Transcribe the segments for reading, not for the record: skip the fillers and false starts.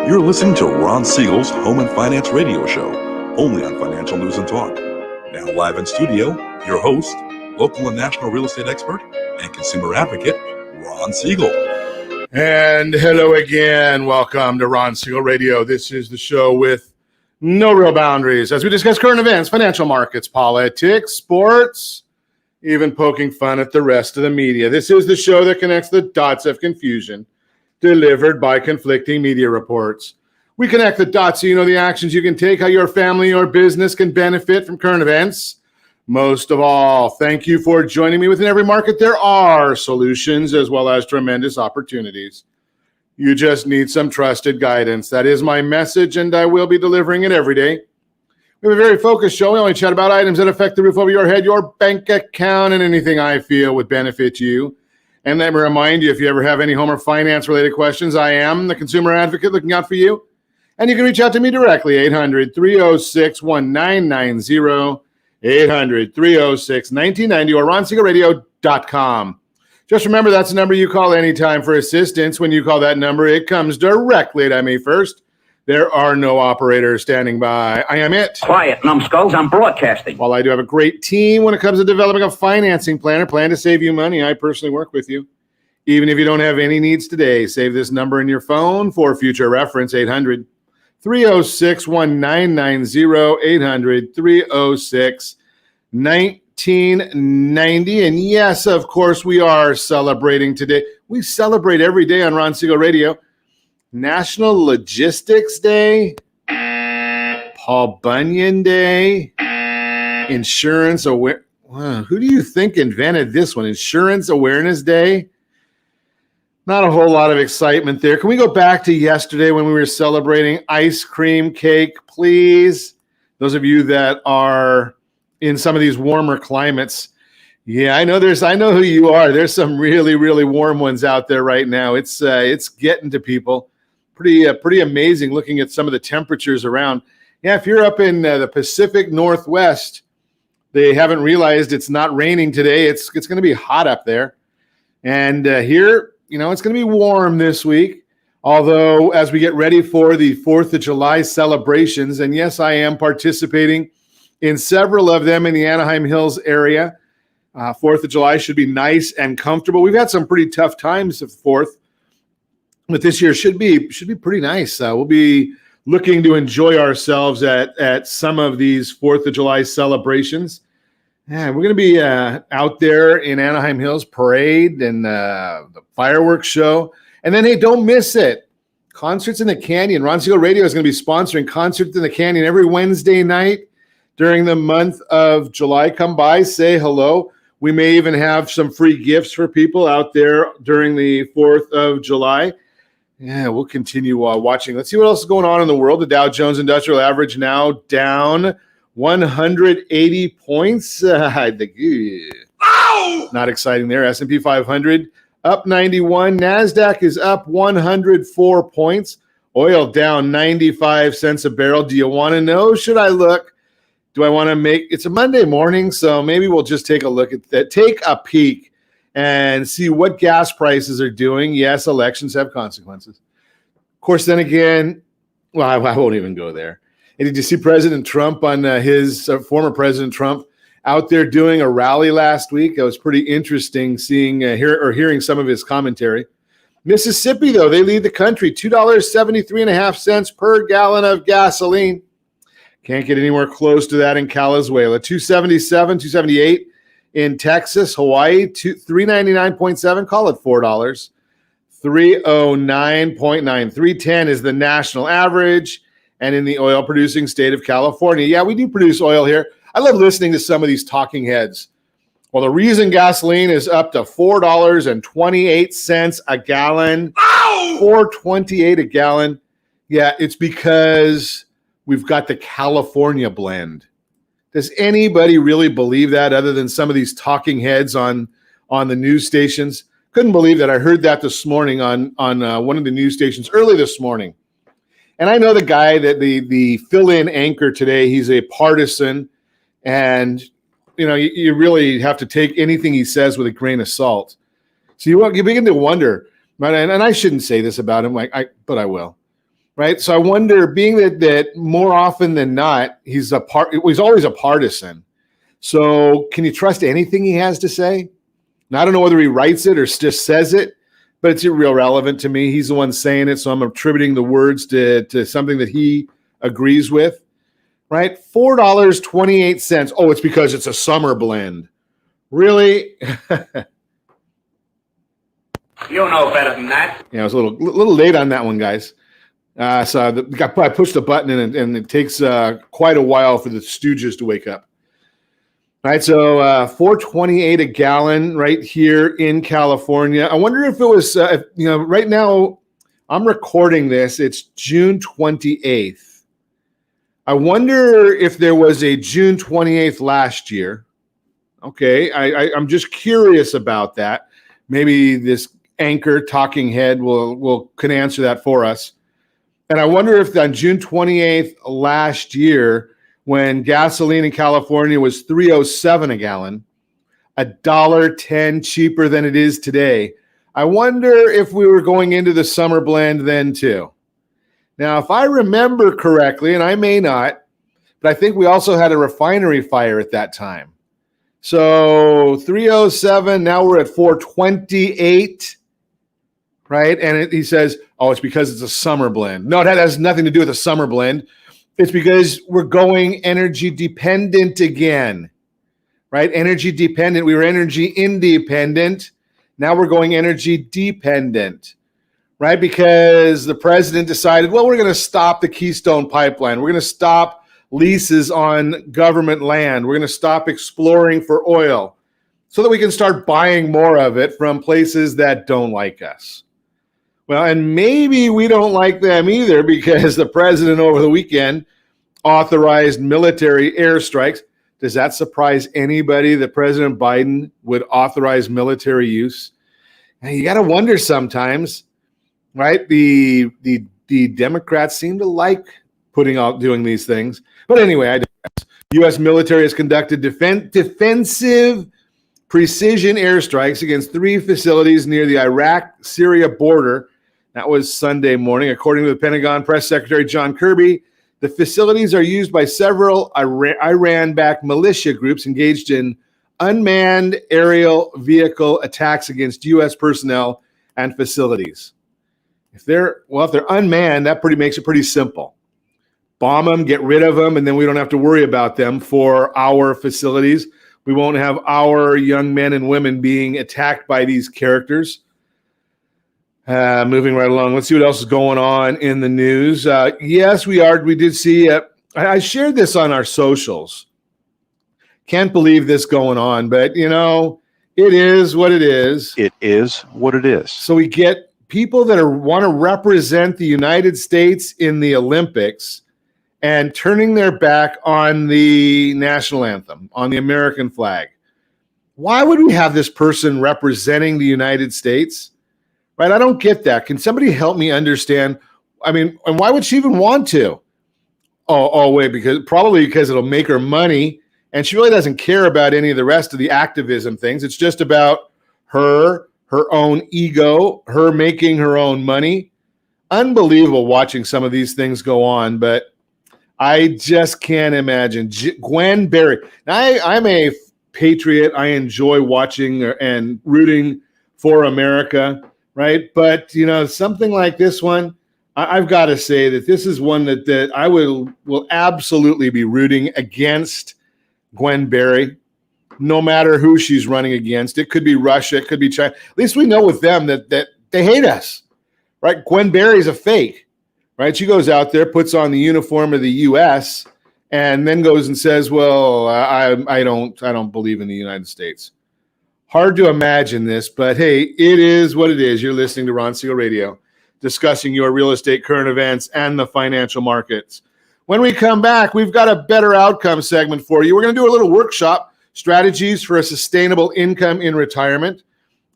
You're listening to Ron Siegel's Home and Finance Radio Show, only on Financial News and Talk. Now live in studio, your host, local and national real estate expert and consumer advocate, Ron Siegel. And hello again. Welcome to Ron Siegel Radio. This is the show with no real boundaries as we discuss current events, financial markets, politics, sports, even poking fun at the rest of the media. This is the show that connects the dots of confusion delivered by conflicting media reports. We connect the dots so you know the actions you can take, how your family or business can benefit from current events. Most of all, thank you for joining me. Within every market, there are solutions as well as tremendous opportunities. You just need some trusted guidance. That is my message, and I will be delivering it every day. We have a very focused show. We only chat about items that affect the roof over your head, your bank account, and anything I feel would benefit you. And let me remind you, if you ever have any home or finance-related questions, I am the consumer advocate looking out for you. And you can reach out to me directly, 800-306-1990, 800-306-1990, or ronsiegelradio.com. Just remember, that's the number you call anytime for assistance. When you call that number, it comes directly to me first. There are no operators standing by. I am it. Quiet, numbskulls. I'm broadcasting. While I do have a great team when it comes to developing a financing plan or plan to save you money, I personally work with you. Even if you don't have any needs today, save this number in your phone for future reference, 800-306-1990, 800-306-1990. And yes, of course, we are celebrating today. We celebrate every day on Ron Siegel Radio. National Logistics Day, Paul Bunyan Day, Insurance Aware. Wow, who do you think invented this one? Insurance Awareness Day. Not a whole lot of excitement there. Can we go back to yesterday when we were celebrating ice cream cake, please? Those of you that are in some of these warmer climates. Yeah, I know who you are. There's some really, really warm ones out there right now. It's getting to people. Pretty amazing looking at some of the temperatures around. Yeah, if you're up in the Pacific Northwest, they haven't realized it's not raining today. It's going to be hot up there. And here, it's going to be warm this week. Although as we get ready for the 4th of July celebrations, and yes, I am participating in several of them in the Anaheim Hills area. 4th of July should be nice and comfortable. We've had some pretty tough times of 4th. But this year should be pretty nice. We'll be looking to enjoy ourselves at some of these 4th of July celebrations. Yeah, we're going to be out there in Anaheim Hills parade and the fireworks show. And then, hey, don't miss it. Concerts in the Canyon. Ron Siegel Radio is going to be sponsoring Concerts in the Canyon every Wednesday night during the month of July. Come by, say hello. We may even have some free gifts for people out there during the 4th of July. Yeah, we'll continue watching. Let's see what else is going on in the world. The Dow Jones Industrial Average now down 180 points. Not exciting there. S&P 500 up 91. NASDAQ is up 104 points. Oil down 95 cents a barrel. Do you want to know? Should I look? Do I want to make – it's a Monday morning, so maybe we'll just take a look at that. Take a peek and see what gas prices are doing. Yes, elections have consequences. Of course, then again, well, I won't even go there. And did you see President Trump on his former President Trump out there doing a rally last week? It was pretty interesting seeing hearing some of his commentary. Mississippi, though, they lead the country, $2.73.5 per gallon of gasoline. Can't get anywhere close to that in Calizuela. $2.77, $2.78 in Texas. Hawaii, $3.99.7. Call it $4. $3.09.9. $3.10 is the national average. And in the oil-producing state of California, yeah, we do produce oil here. I love listening to some of these talking heads. Well, the reason gasoline is up to $4.28 a gallon, $4.28 a gallon, yeah, it's because we've got the California blend. Does anybody really believe that other than some of these talking heads on the news stations? Couldn't believe that. I heard that this morning on one of the news stations early this morning. And I know the guy that the fill-in anchor today, he's a partisan, and you really have to take anything he says with a grain of salt. So you begin to wonder, and I shouldn't say this about him, but I will. right? So I wonder, being that more often than not, he's always a partisan. So can you trust anything he has to say? Now, I don't know whether he writes it or just says it, but it's real relevant to me. He's the one saying it, so I'm attributing the words to something that he agrees with, right? $4.28. Oh, it's because it's a summer blend. Really? You know better than that. Yeah, I was a little late on that one, guys. So I pushed the button, and it takes quite a while for the Stooges to wake up. All right, so $4.28 a gallon right here in California. I wonder if it was, right now I'm recording this. It's June 28th. I wonder if there was a June 28th last year. Okay, I'm just curious about that. Maybe this anchor talking head can answer that for us. And I wonder if on June 28th last year, when gasoline in California was $3.07 a gallon, $1.10 cheaper than it is today, I wonder if we were going into the summer blend then too. Now, if I remember correctly, and I may not, but I think we also had a refinery fire at that time. So 307, now we're at 428, right? And he says, oh, it's because it's a summer blend. No, that has nothing to do with a summer blend. It's because we're going energy dependent again, right? Energy dependent. We were energy independent. Now we're going energy dependent, right? Because the president decided, well, we're going to stop the Keystone Pipeline. We're going to stop leases on government land. We're going to stop exploring for oil so that we can start buying more of it from places that don't like us. Well, and maybe we don't like them either, because the president over the weekend authorized military airstrikes. Does that surprise anybody that President Biden would authorize military use? Now, you got to wonder sometimes, right? The Democrats seem to like doing these things. But anyway, I digress. U.S. military has conducted defensive precision airstrikes against 3 facilities near the Iraq-Syria border. That was Sunday morning. According to the Pentagon Press Secretary John Kirby, the facilities are used by several Iran-backed militia groups engaged in unmanned aerial vehicle attacks against U.S. personnel and facilities. If they're unmanned, that makes it pretty simple. Bomb them, get rid of them, and then we don't have to worry about them for our facilities. We won't have our young men and women being attacked by these characters. Moving right along. Let's see what else is going on in the news. Yes, we did see, I shared this on our socials. Can't believe this going on, but it is what it is. It is what it is. So we get people that want to represent the United States in the Olympics and turning their back on the national anthem, on the American flag. Why would we have this person representing the United States? Right? I don't get that. Can somebody help me understand? I mean, and why would she even want to? Oh, wait, because it'll make her money, and she really doesn't care about any of the rest of the activism things. It's just about her own ego, her making her own money. Unbelievable watching some of these things go on, but I just can't imagine. Gwen Berry. Now, I'm a patriot. I enjoy watching and rooting for America. Right. But, something like this one, I've got to say that this is one that I will absolutely be rooting against Gwen Berry, no matter who she's running against. It could be Russia. It could be China. At least we know with them that they hate us. Right. Gwen Berry's a fake. Right. She goes out there, puts on the uniform of the U.S. and then goes and says, well, I don't believe in the United States. Hard to imagine this, but hey, it is what it is. You're listening to Ron Siegel Radio, discussing your real estate current events and the financial markets. When we come back, we've got a better outcome segment for you. We're going to do a little workshop, strategies for a sustainable income in retirement.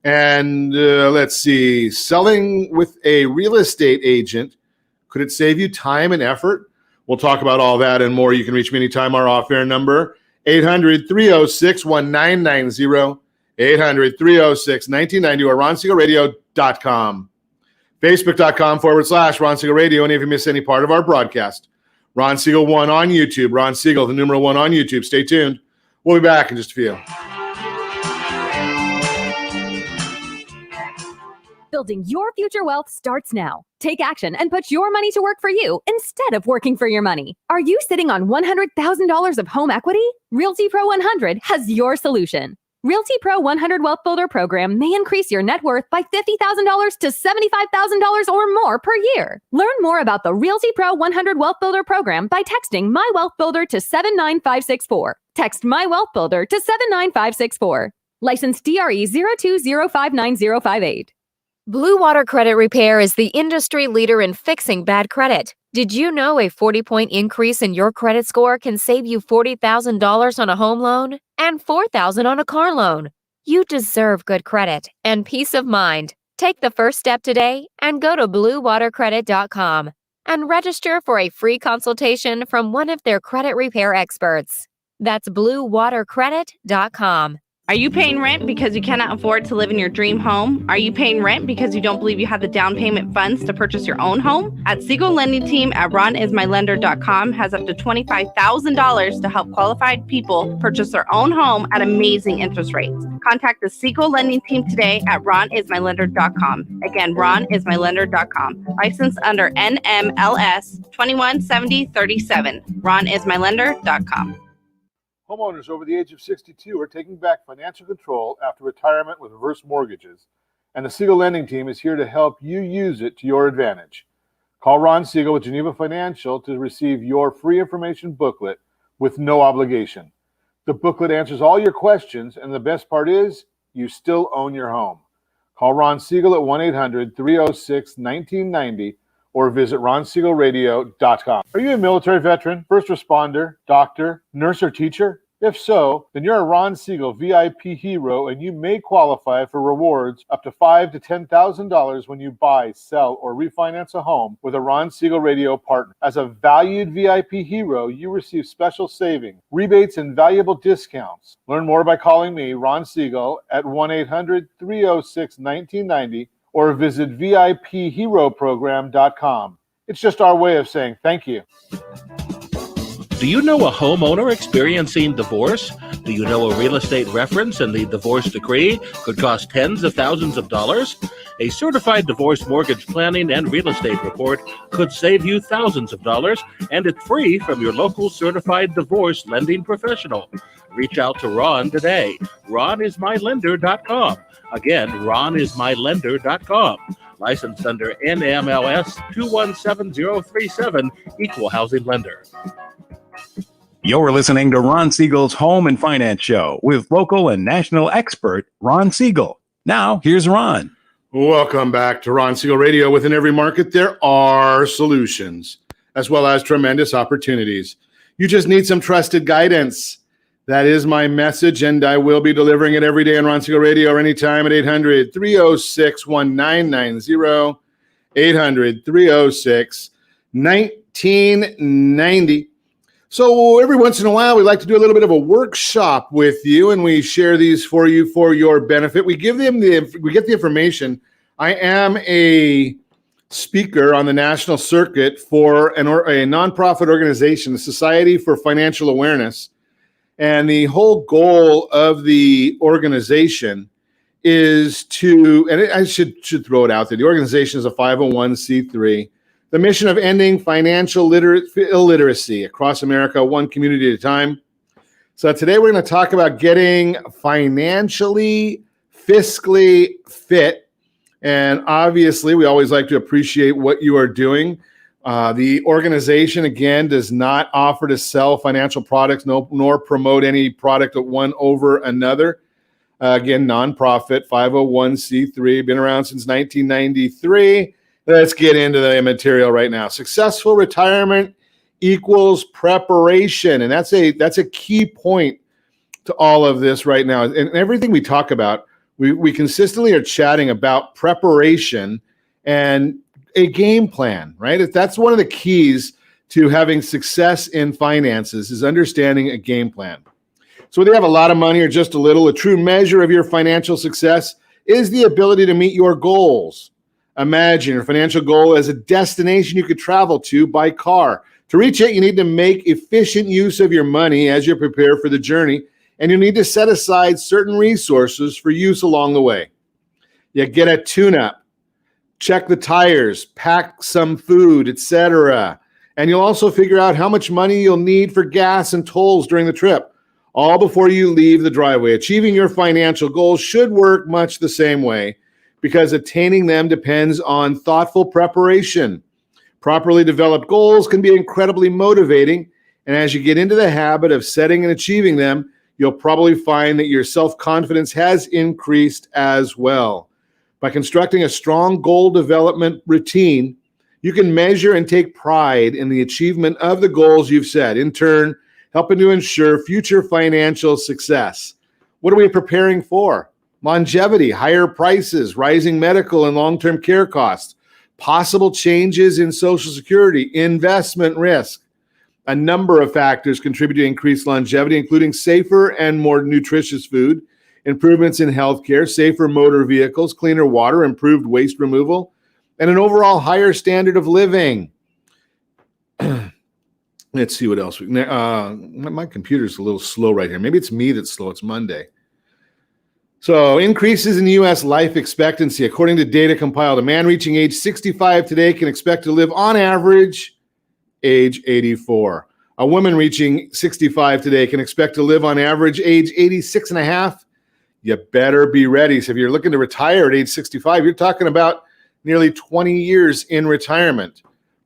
And let's see, selling with a real estate agent, could it save you time and effort? We'll talk about all that and more. You can reach me anytime. Our off-air number, 800-306-1990. 800-306-1990 or RonSiegelRadio.com. Facebook.com/Ron Siegel Radio. And if you miss any part of our broadcast, Ron Siegel 1 on YouTube. Ron Siegel, the numeral 1 on YouTube. Stay tuned. We'll be back in just a few. Building your future wealth starts now. Take action and put your money to work for you instead of working for your money. Are you sitting on $100,000 of home equity? Realty Pro 100 has your solution. Realty Pro 100 Wealth Builder program may increase your net worth by $50,000 to $75,000 or more per year. Learn more about the Realty Pro 100 Wealth Builder program by texting My Wealth Builder to 79564. Text My Wealth Builder to 79564. License DRE 02059058. Blue Water Credit Repair is the industry leader in fixing bad credit. Did you know a 40-point increase in your credit score can save you $40,000 on a home loan and $4,000 on a car loan? You deserve good credit and peace of mind. Take the first step today and go to bluewatercredit.com and register for a free consultation from one of their credit repair experts. That's bluewatercredit.com. Are you paying rent because you cannot afford to live in your dream home? Are you paying rent because you don't believe you have the down payment funds to purchase your own home? At Siegel Lending Team at ronismylender.com has up to $25,000 to help qualified people purchase their own home at amazing interest rates. Contact the Siegel Lending Team today at ronismylender.com. Again, ronismylender.com. Licensed under NMLS 217037. ronismylender.com. Homeowners over the age of 62 are taking back financial control after retirement with reverse mortgages, and the Siegel Lending Team is here to help you use it to your advantage. Call Ron Siegel with Geneva Financial to receive your free information booklet with no obligation. The booklet answers all your questions, and the best part is you still own your home. Call Ron Siegel at 1-800-306-1990 or visit ronsiegelradio.com. Are you a military veteran, first responder, doctor, nurse, or teacher? If so, then you're a Ron Siegel VIP hero, and you may qualify for rewards up to $5,000 to $10,000 when you buy, sell, or refinance a home with a Ron Siegel Radio partner. As a valued VIP hero, you receive special savings, rebates, and valuable discounts. Learn more by calling me, Ron Siegel, at 1-800-306-1990 or visit VIPHeroProgram.com. It's just our way of saying thank you. Do you know a homeowner experiencing divorce? Do you know a real estate reference and the divorce decree could cost tens of thousands of dollars? A certified divorce mortgage planning and real estate report could save you thousands of dollars, and it's free from your local certified divorce lending professional. Reach out to Ron today. ronismylender.com. Again, ronismylender.com. Licensed under NMLS 217037, Equal Housing Lender. You're listening to Ron Siegel's Home and Finance Show with local and national expert Ron Siegel. Now, here's Ron. Welcome back to Ron Siegel Radio. Within every market, there are solutions, as well as tremendous opportunities. You just need some trusted guidance. That is my message, and I will be delivering it every day on Ron Siegel Radio or anytime at 800-306-1990, 800-306-1990. So every once in a while, we like to do a little bit of a workshop with you, and we share these for you for your benefit. We get the information. I am a speaker on the national circuit for a nonprofit organization, the Society for Financial Awareness. And the whole goal of the organization is to, and I should throw it out there, the organization is a 501c3. The mission of ending financial illiteracy across America, one community at a time. So today we're going to talk about getting financially, fiscally fit. And obviously, we always like to appreciate what you are doing. The organization, again, does not offer to sell financial products, nor promote any product one over another. Again, nonprofit, 501c3, been around since 1993. Let's get into the material right now. Successful retirement equals preparation, and that's a key point to all of this right now. And everything we talk about, we consistently are chatting about preparation and a game plan, right? That's one of the keys to having success in finances is understanding a game plan. So whether you have a lot of money or just a little, a true measure of your financial success is the ability to meet your goals. Imagine your financial goal as a destination you could travel to by car. To reach it, you need to make efficient use of your money as you prepare for the journey, and you need to set aside certain resources for use along the way. You get a tune-up, check the tires, pack some food, etc. And you'll also figure out how much money you'll need for gas and tolls during the trip, all before you leave the driveway. Achieving your financial goals should work much the same way, because attaining them depends on thoughtful preparation. Properly developed goals can be incredibly motivating, and as you get into the habit of setting and achieving them, you'll probably find that your self-confidence has increased as well. By constructing a strong goal development routine, you can measure and take pride in the achievement of the goals you've set, in turn, helping to ensure future financial success. What are we preparing for? Longevity, higher prices, rising medical and long-term care costs, possible changes in Social Security, investment risk. A number of factors contribute to increased longevity, including safer and more nutritious food, improvements in healthcare, safer motor vehicles, cleaner water, improved waste removal, and an overall higher standard of living. Let's see what else. My computer's a little slow right here. Maybe it's me that's slow. It's Monday. So increases in U.S. life expectancy. According to data compiled, a man reaching age 65 today can expect to live on average age 84. A woman reaching 65 today can expect to live on average age 86 and a half. You better be ready. So if you're looking to retire at age 65, you're talking about nearly 20 years in retirement.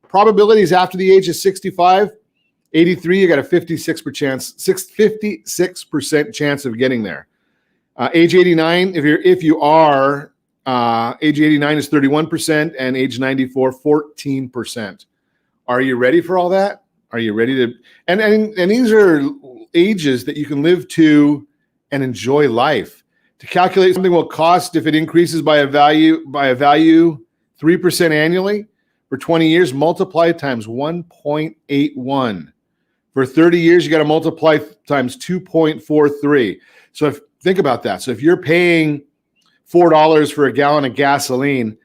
Probabilities after the age of 65, 83, you got a 56% chance of getting there. Age 89, if you are, age 89 is 31%, and age 94, 14%. Are you ready for all that? Are you ready to? And these are ages that you can live to and enjoy life. To calculate something will cost if it increases by a value 3% annually for 20 years, multiply times 1.81. For 30 years, you got to multiply times 2.43. So think about that. So if you're paying $4 for a gallon of gasoline,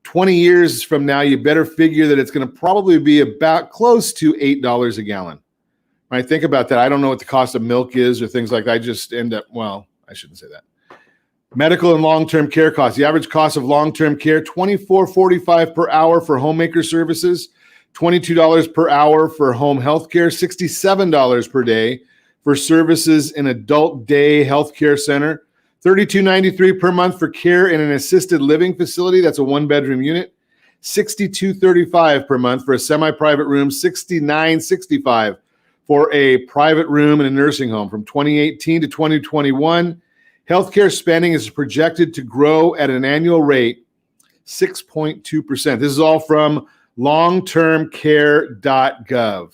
20 years from now, you better figure that it's going to probably be about close to $8 a gallon. Right? Think about that. I don't know what the cost of milk is or things like that. I just end up, well, I shouldn't say that. Medical and long-term care costs. The average cost of long-term care, $24.45 per hour for homemaker services, $22 per hour for home health care, $67 per day for services in adult day health care center, $32.93 per month for care in an assisted living facility. That's a one-bedroom unit. $62.35 per month for a semi-private room. $69.65 for a private room in a nursing home. From 2018 to 2021, healthcare spending is projected to grow at an annual rate 6.2%. This is all from longtermcare.gov.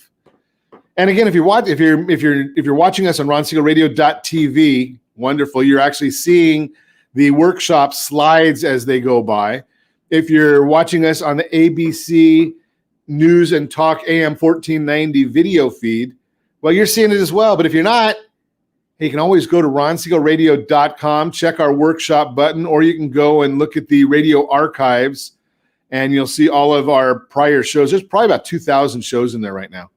And again, if you're watching us on RonSiegelRadio.tv, wonderful. You're actually seeing the workshop slides as they go by. If you're watching us on the ABC News and Talk AM 1490 video feed, well, you're seeing it as well. But if you're not, hey, you can always go to RonSiegelRadio.com, check our workshop button, or you can go and look at the radio archives, and you'll see all of our prior shows. There's probably about 2,000 shows in there right now.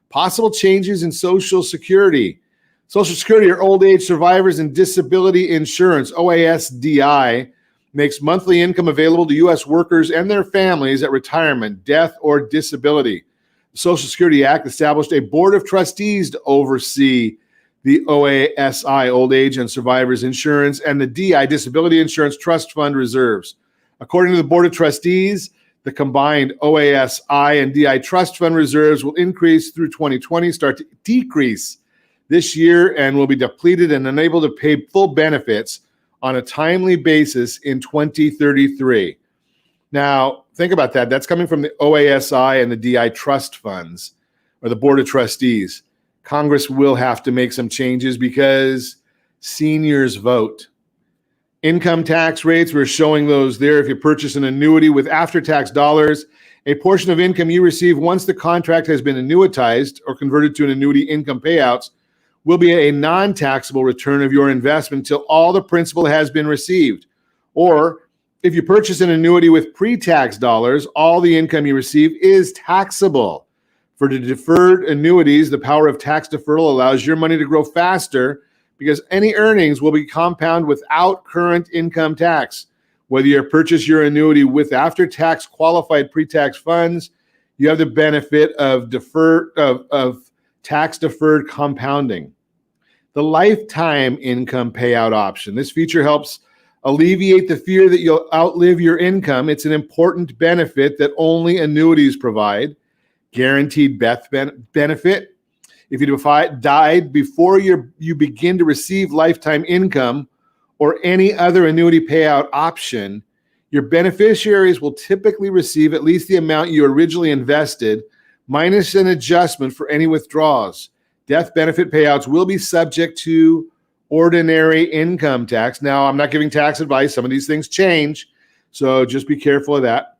Possible changes in Social Security. Social Security or old age survivors and disability insurance, OASDI, makes monthly income available to U.S. workers and their families at retirement, death, or disability. The Social Security Act established a board of trustees to oversee the OASI, Old Age and Survivors Insurance, and the DI, Disability Insurance Trust Fund reserves. According to the Board of Trustees, the combined OASI and DI Trust Fund reserves will increase through 2020, start to decrease this year, and will be depleted and unable to pay full benefits on a timely basis in 2033. Now, think about that. That's coming from the OASI and the DI Trust Funds, or the Board of Trustees. Congress will have to make some changes because seniors vote. Income tax rates, we're showing those there. If you purchase an annuity with after-tax dollars, a portion of income you receive once the contract has been annuitized or converted to an annuity income payouts will be a non-taxable return of your investment until all the principal has been received. Or If you purchase an annuity with pre-tax dollars, all the income you receive is taxable. For the deferred annuities, the power of tax deferral allows your money to grow faster because any earnings will be compounded without current income tax. Whether you purchase your annuity with after-tax qualified pre-tax funds, you have the benefit of tax-deferred compounding. The lifetime income payout option. This feature helps alleviate the fear that you'll outlive your income. It's an important benefit that only annuities provide. Guaranteed death benefit. If you died before you begin to receive lifetime income or any other annuity payout option, your beneficiaries will typically receive at least the amount you originally invested, minus an adjustment for any withdrawals. Death benefit payouts will be subject to ordinary income tax. Now, I'm not giving tax advice. Some of these things change, so just be careful of that.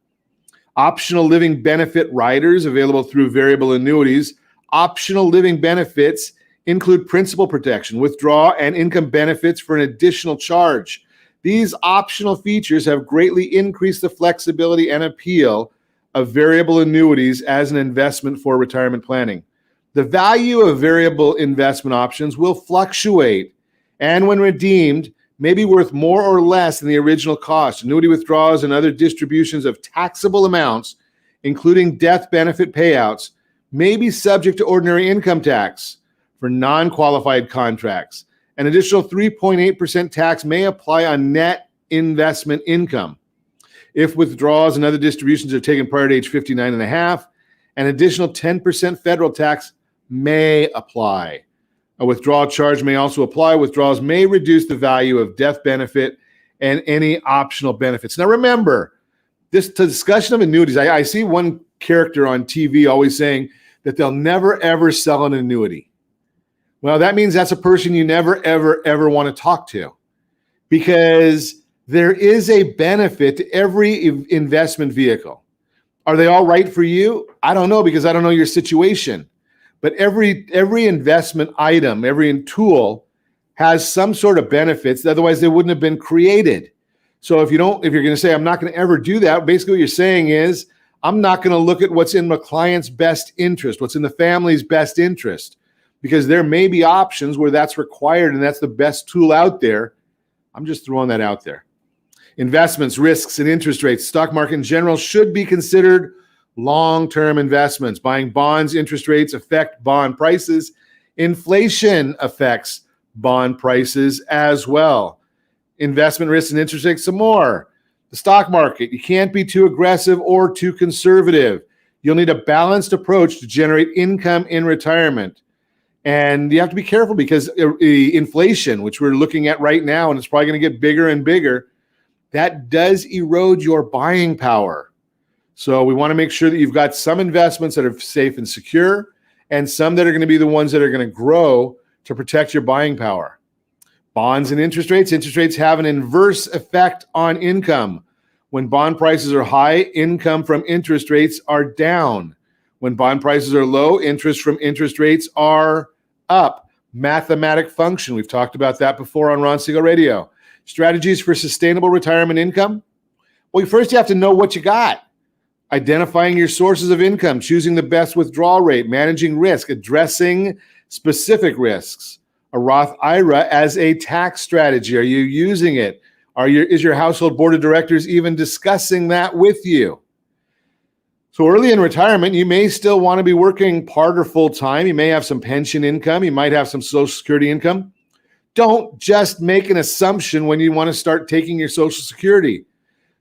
Optional living benefit riders available through variable annuities. Optional living benefits include principal protection, withdrawal, and income benefits for an additional charge. These optional features have greatly increased the flexibility and appeal of variable annuities as an investment for retirement planning. The value of variable investment options will fluctuate and when redeemed may be worth more or less than the original cost. Annuity withdrawals and other distributions of taxable amounts, including death benefit payouts, may be subject to ordinary income tax for non-qualified contracts. An additional 3.8% tax may apply on net investment income. If withdrawals and other distributions are taken prior to age 59 and a half, an additional 10% federal tax may apply. A withdrawal charge may also apply. Withdrawals may reduce the value of death benefit and any optional benefits. Now remember, this discussion of annuities, I see one character on TV always saying that they'll never, ever sell an annuity. Well, that means that's a person you never, ever, ever want to talk to, because there is a benefit to every investment vehicle. Are they all right for you? I don't know, because I don't know your situation. But every investment item, every tool has some sort of benefits. Otherwise, they wouldn't have been created. So if you're going to say, I'm not going to ever do that, basically what you're saying is, I'm not going to look at what's in my client's best interest, what's in the family's best interest, because there may be options where that's required and that's the best tool out there. I'm just throwing that out there. Investments, risks, and interest rates. Stock market in general should be considered long-term investments. Buying bonds, interest rates affect bond prices. Inflation affects bond prices as well. Investment risks and interest rates, some more. The stock market, you can't be too aggressive or too conservative. You'll need a balanced approach to generate income in retirement. And you have to be careful because inflation, which we're looking at right now, and it's probably going to get bigger and bigger, that does erode your buying power. So we want to make sure that you've got some investments that are safe and secure, and some that are going to be the ones that are going to grow to protect your buying power. Bonds and interest rates. Interest rates have an inverse effect on income. When bond prices are high, income from interest rates are down. When bond prices are low, interest from interest rates are up. Mathematic function. We've talked about that before on Ron Siegel Radio. Strategies for sustainable retirement income. Well, first you have to know what you got. Identifying your sources of income, choosing the best withdrawal rate, managing risk, addressing specific risks. A Roth IRA as a tax strategy. Are you using it? Is your household board of directors even discussing that with you? So early in retirement, you may still want to be working part or full time. You may have some pension income. You might have some Social Security income. Don't just make an assumption when you want to start taking your Social Security.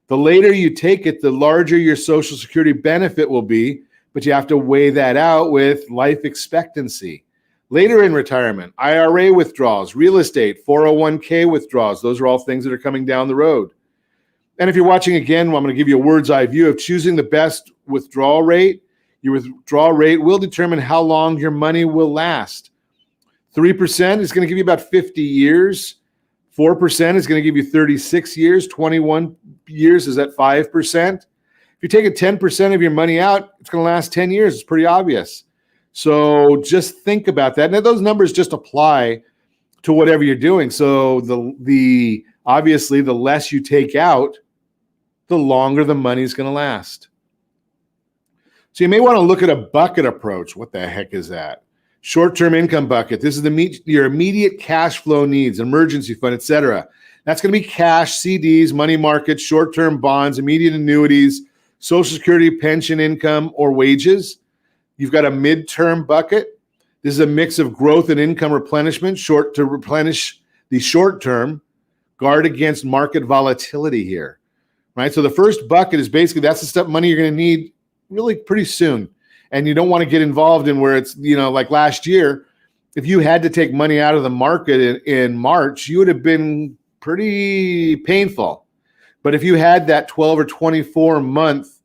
The later you take it, the larger your Social Security benefit will be, but you have to weigh that out with life expectancy. Later in retirement, IRA withdrawals, real estate, 401k withdrawals, those are all things that are coming down the road. And if you're watching again, well, I'm going to give you a bird's eye view of choosing the best withdrawal rate. Your withdrawal rate will determine how long your money will last. 3% is going to give you about 50 years. 4% is going to give you 36 years. 21 years is at 5%. If you're taking 10% of your money out, it's going to last 10 years. It's pretty obvious. So just think about that. Now, those numbers just apply to whatever you're doing. So the obviously, the less you take out, the longer the money's going to last. So you may want to look at a bucket approach. What the heck is that? Short-term income bucket. This is your immediate cash flow needs, emergency fund, etc. That's going to be cash, CDs, money markets, short-term bonds, immediate annuities, Social Security, pension income, or wages. You've got a midterm bucket. This is a mix of growth and income replenishment, short to replenish the short term, guard against market volatility here, right? So the first bucket is basically that's the stuff money you're going to need really pretty soon. And you don't want to get involved in where it's, like last year, if you had to take money out of the market in March, you would have been pretty painful. But if you had that 12 or 24 month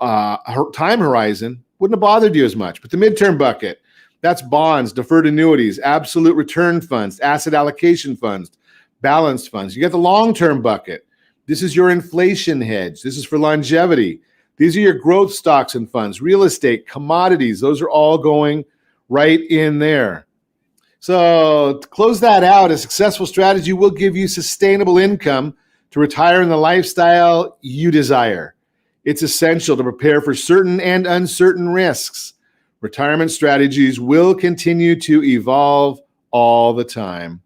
time horizon, wouldn't have bothered you as much. But the midterm bucket, that's bonds, deferred annuities, absolute return funds, asset allocation funds, balanced funds. You got the long-term bucket. This is your inflation hedge. This is for longevity. These are your growth stocks and funds, real estate, commodities. Those are all going right in there. So to close that out, a successful strategy will give you sustainable income to retire in the lifestyle you desire. It's essential to prepare for certain and uncertain risks. Retirement strategies will continue to evolve all the time.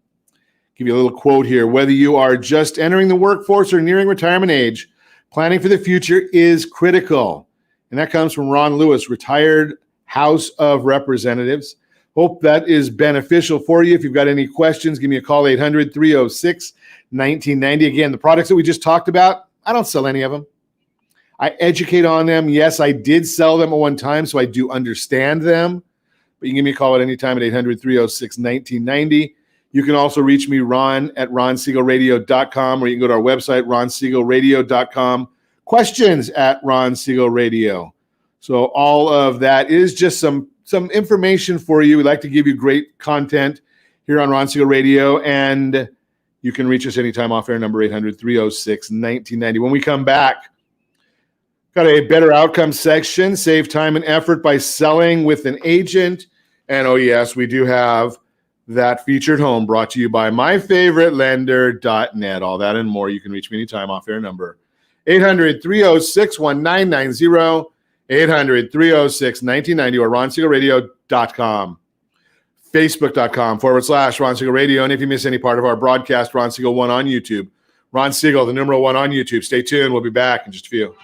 Give you a little quote here. Whether you are just entering the workforce or nearing retirement age, planning for the future is critical. And that comes from Ron Lewis, retired House of Representatives. Hope that is beneficial for you. If you've got any questions, give me a call, 800-306-1990. Again, the products that we just talked about, I don't sell any of them. I educate on them. Yes, I did sell them at one time, so I do understand them. But you can give me a call at any time at 800-306-1990. You can also reach me, Ron, at ronsiegelradio.com, or you can go to our website, ronsiegelradio.com. Questions at Ron Siegel Radio. So all of that is just some information for you. We like to give you great content here on Ron Siegel Radio, and you can reach us anytime off air, number 800-306-1990. When we come back, got a better outcome section, save time and effort by selling with an agent. And oh yes, we do have that featured home brought to you by myfavouritelender.net. All that and more. You can reach me anytime off air, number 800-306-1990, 800-306-1990, or ronsiegelradio.com. Facebook.com/Ron Siegel Radio. And if you miss any part of our broadcast, Ron Siegel 1 on YouTube. Ron Siegel, the numeral 1 on YouTube. Stay tuned. We'll be back in just a few.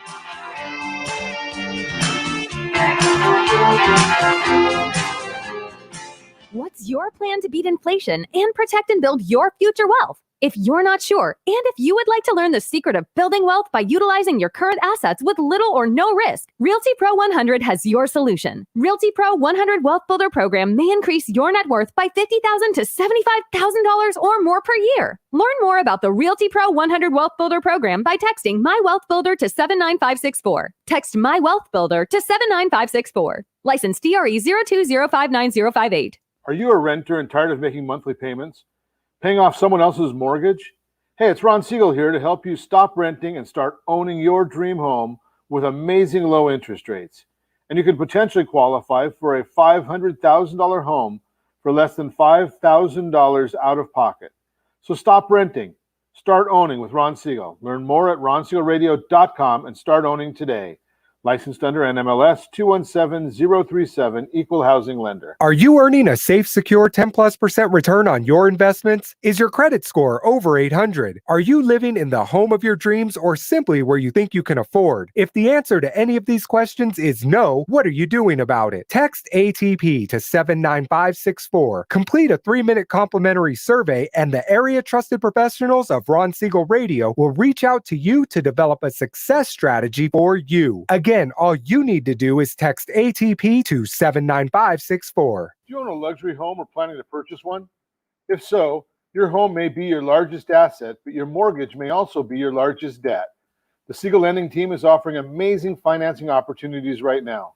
What's your plan to beat inflation and protect and build your future wealth? If you're not sure, and if you would like to learn the secret of building wealth by utilizing your current assets with little or no risk, Realty Pro 100 has your solution. Realty Pro 100 Wealth Builder Program may increase your net worth by $50,000 to $75,000 or more per year. Learn more about the Realty Pro 100 Wealth Builder Program by texting My Wealth Builder to 79564. Text My Wealth Builder to 79564. License DRE 02059058. Are you a renter and tired of making monthly payments? Paying off someone else's mortgage? Hey, it's Ron Siegel here to help you stop renting and start owning your dream home with amazing low interest rates. And you could potentially qualify for a $500,000 home for less than $5,000 out of pocket. So stop renting. Start owning with Ron Siegel. Learn more at ronsiegelradio.com and start owning today. Licensed under NMLS 217037, Equal Housing Lender. Are you earning a safe, secure 10+% return on your investments? Is your credit score over 800? Are you living in the home of your dreams or simply where you think you can afford? If the answer to any of these questions is no, what are you doing about it? Text ATP to 79564. Complete a 3-minute complimentary survey, and the area trusted professionals of Ron Siegel Radio will reach out to you to develop a success strategy for you. Again, all you need to do is text ATP to 79564. Do you own a luxury home or planning to purchase one? If so, your home may be your largest asset, but your mortgage may also be your largest debt. The Siegel Lending Team is offering amazing financing opportunities right now.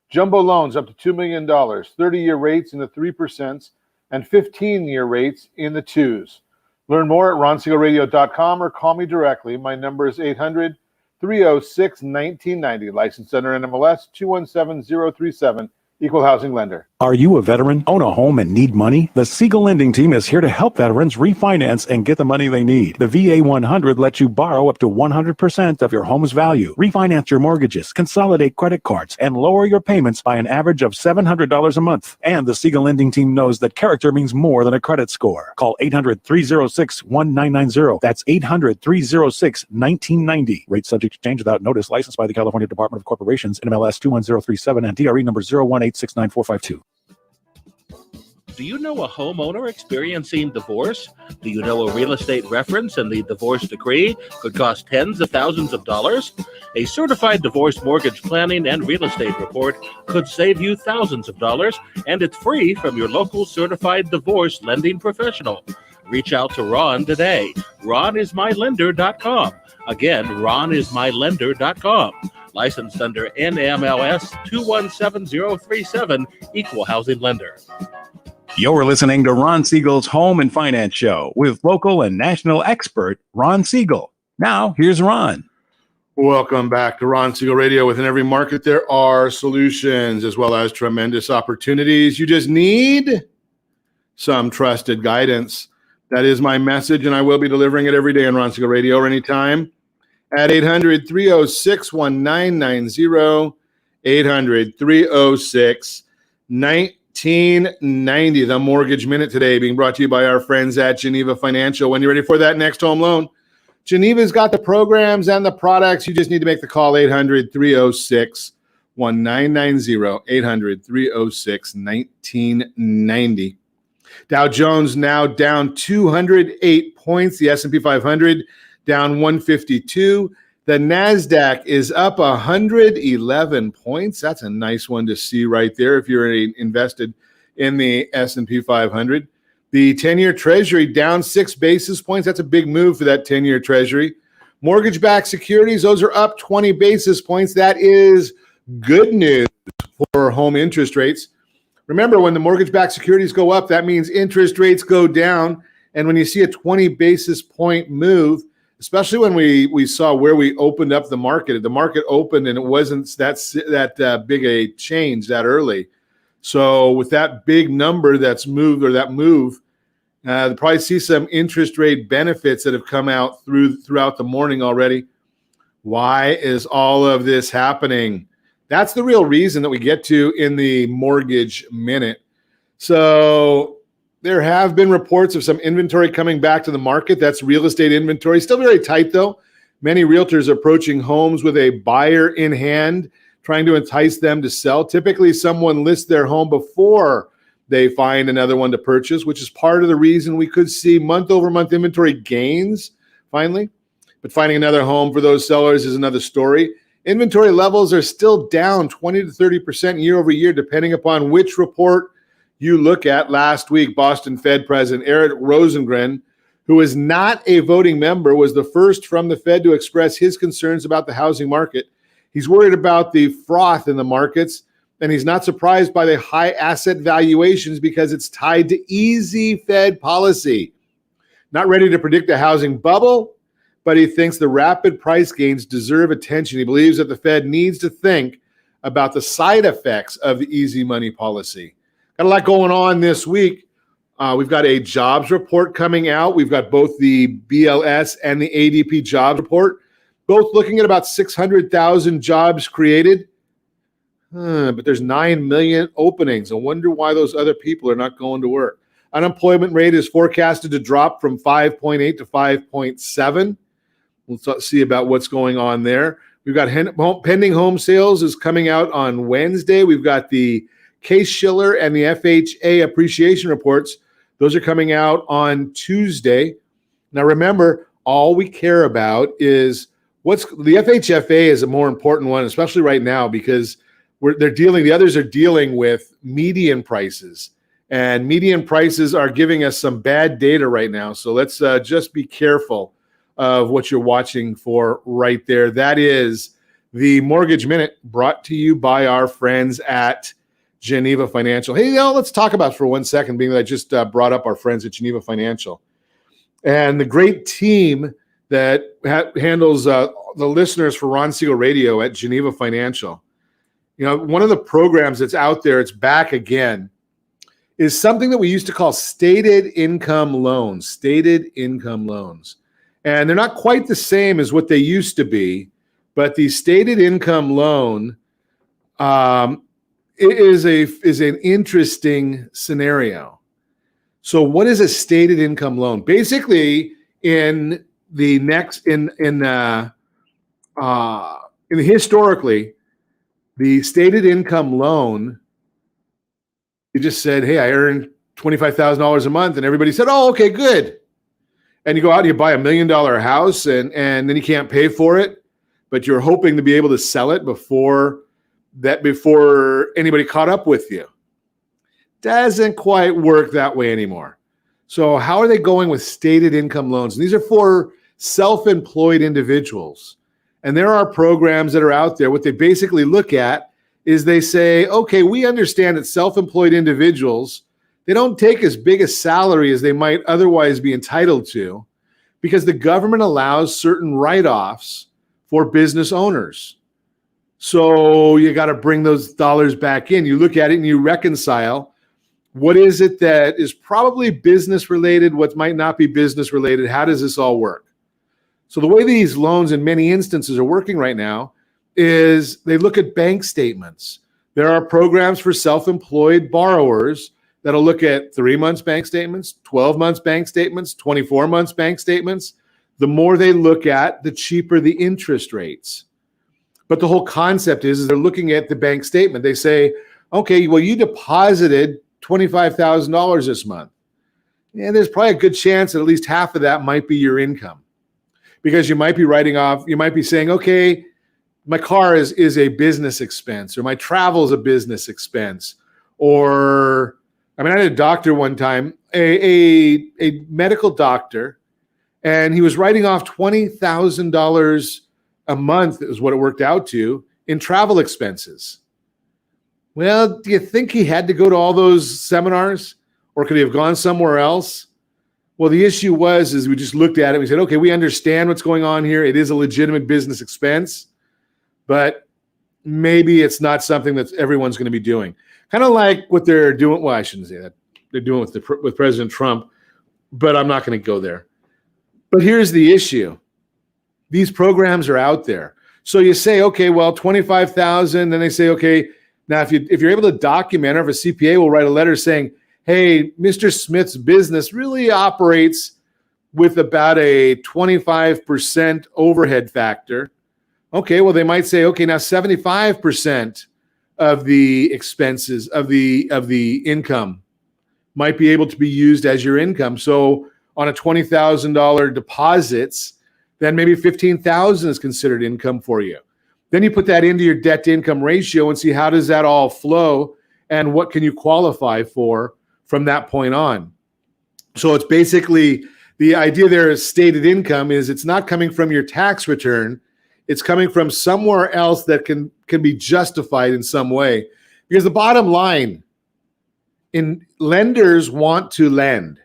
Jumbo loans up to $2 million, 30-year rates in the 3%, and 15-year rates in the 2s. Learn more at ronsiegelradio.com or call me directly. My number is 800-306-1990, licensed under NMLS 217037, Equal housing lender. Are you a veteran, own a home, and need money? The Siegel Lending Team is here to help veterans refinance and get the money they need. The VA 100 lets you borrow up to 100% of your home's value, refinance your mortgages, consolidate credit cards, and lower your payments by an average of $700 a month. And the Siegel Lending Team knows that character means more than a credit score. Call 800-306-1990. That's 800-306-1990. Rate subject to change without notice. Licensed by the California Department of Corporations, NMLS 21037, and DRE number 018694552. Do you know a homeowner experiencing divorce? Do you know a real estate reference and the divorce decree could cost tens of thousands of dollars? A certified divorce mortgage planning and real estate report could save you thousands of dollars, and it's free from your local certified divorce lending professional. Reach out to Ron today. RonIsMyLender.com. Again, RonIsMyLender.com. Licensed under NMLS 217037, Equal Housing Lender. You're listening to Ron Siegel's Home and Finance Show with local and national expert Ron Siegel. Now, here's Ron. Welcome back to Ron Siegel Radio. Within every market, there are solutions as well as tremendous opportunities. You just need some trusted guidance. That is my message, and I will be delivering it every day on Ron Siegel Radio or anytime at 800-306-1990, 800-306-1990. 1890, the Mortgage Minute today being brought to you by our friends at Geneva Financial. When you're ready for that next home loan, Geneva's got the programs and the products. You just need to make the call, 800-306-1990, 800-306-1990. Dow Jones now down 208 points. The S&P 500 down 152. The NASDAQ is up 111 points. That's a nice one to see right there if you're invested in the S&P 500. The 10-year Treasury down 6 basis points. That's a big move for that 10-year Treasury. Mortgage-backed securities, those are up 20 basis points. That is good news for home interest rates. Remember, when the mortgage-backed securities go up, that means interest rates go down. And when you see a 20 basis point move, especially when we saw where we opened up the market opened and it wasn't that big a change that early. So with that big number that's moved or that move, they'll probably see some interest rate benefits that have come out throughout the morning already. Why is all of this happening? That's the real reason that we get to in the Mortgage Minute. So there have been reports of some inventory coming back to the market. That's real estate inventory. Still very tight, though. Many realtors are approaching homes with a buyer in hand, trying to entice them to sell. Typically, someone lists their home before they find another one to purchase, which is part of the reason we could see month-over-month inventory gains, finally. But finding another home for those sellers is another story. Inventory levels are still down 20 to 30% year over year, depending upon which report you look at. Last week, Boston Fed President Eric Rosengren, who is not a voting member, was the first from the Fed to express his concerns about the housing market. He's worried about the froth in the markets, and he's not surprised by the high asset valuations because it's tied to easy Fed policy. Not ready to predict a housing bubble, but he thinks the rapid price gains deserve attention. He believes that the Fed needs to think about the side effects of the easy money policy. Got a lot going on this week. We've got a jobs report coming out. We've got both the BLS and the ADP jobs report, both looking at about 600,000 jobs created. But there's 9 million openings. I wonder why those other people are not going to work. Unemployment rate is forecasted to drop from 5.8 to 5.7. We'll see about what's going on there. We've got pending home sales is coming out on Wednesday. We've got the Case-Shiller and the FHA appreciation reports. Those are coming out on Tuesday. Now, remember, all we care about is the FHFA is a more important one, especially right now, because the others are dealing with median prices, and median prices are giving us some bad data right now. So let's just be careful of what you're watching for right there. That is the Mortgage Minute, brought to you by our friends at Geneva Financial. Hey, let's talk about for 1 second, being that I just brought up our friends at Geneva Financial and the great team that handles the listeners for Ron Siegel Radio at Geneva Financial. one of the programs that's out there, it's back again, is something that we used to call stated income loans. And they're not quite the same as what they used to be, but the stated income loan is an interesting scenario. So what is a stated income loan? Basically, historically, the stated income loan, you just said, hey, I earn $25,000 a month, and everybody said, oh, okay, good. And you go out and you buy $1 million house, and then you can't pay for it, but you're hoping to be able to sell it before anybody caught up with you. Doesn't quite work that way anymore. So how are they going with stated income loans? And these are for self-employed individuals. And there are programs that are out there. What they basically look at is they say, okay, we understand that self-employed individuals, they don't take as big a salary as they might otherwise be entitled to because the government allows certain write-offs for business owners. So you got to bring those dollars back in. You look at it and you reconcile what is it that is probably business related, what might not be business related. How does this all work? So the way these loans in many instances are working right now is they look at bank statements. There are programs for self-employed borrowers that'll look at 3 months bank statements, 12 months bank statements, 24 months bank statements. The more they look at, the cheaper the interest rates. But the whole concept is they're looking at the bank statement. They say, okay, well, you deposited $25,000 this month. And there's probably a good chance that at least half of that might be your income. Because you might be writing off, you might be saying, okay, my car is a business expense, or my travel is a business expense. Or, I had a doctor one time, a medical doctor, and he was writing off $20,000 a month is what it worked out to in travel expenses. Well, do you think he had to go to all those seminars, or could he have gone somewhere else? Well, the issue is we just looked at it. We said, okay, we understand what's going on here. It is a legitimate business expense, but maybe it's not something that everyone's going to be doing. Kind of like what they're doing. Well, I shouldn't say that. They're doing with President Trump, but I'm not going to go there. But here's the issue. These programs are out there. So you say, okay, well, $25,000. Then they say, okay, now if you're able to document, or if a CPA will write a letter saying, hey, Mr. Smith's business really operates with about a 25% overhead factor. Okay, well, they might say, okay, now 75% of the expenses of the income might be able to be used as your income. So on a $20,000 deposits, then maybe $15,000 is considered income for you. Then you put that into your debt to income ratio and see how does that all flow and what can you qualify for from that point on. So it's basically, the idea there is stated income is it's not coming from your tax return. It's coming from somewhere else that can be justified in some way. Because the bottom line, lenders want to lend.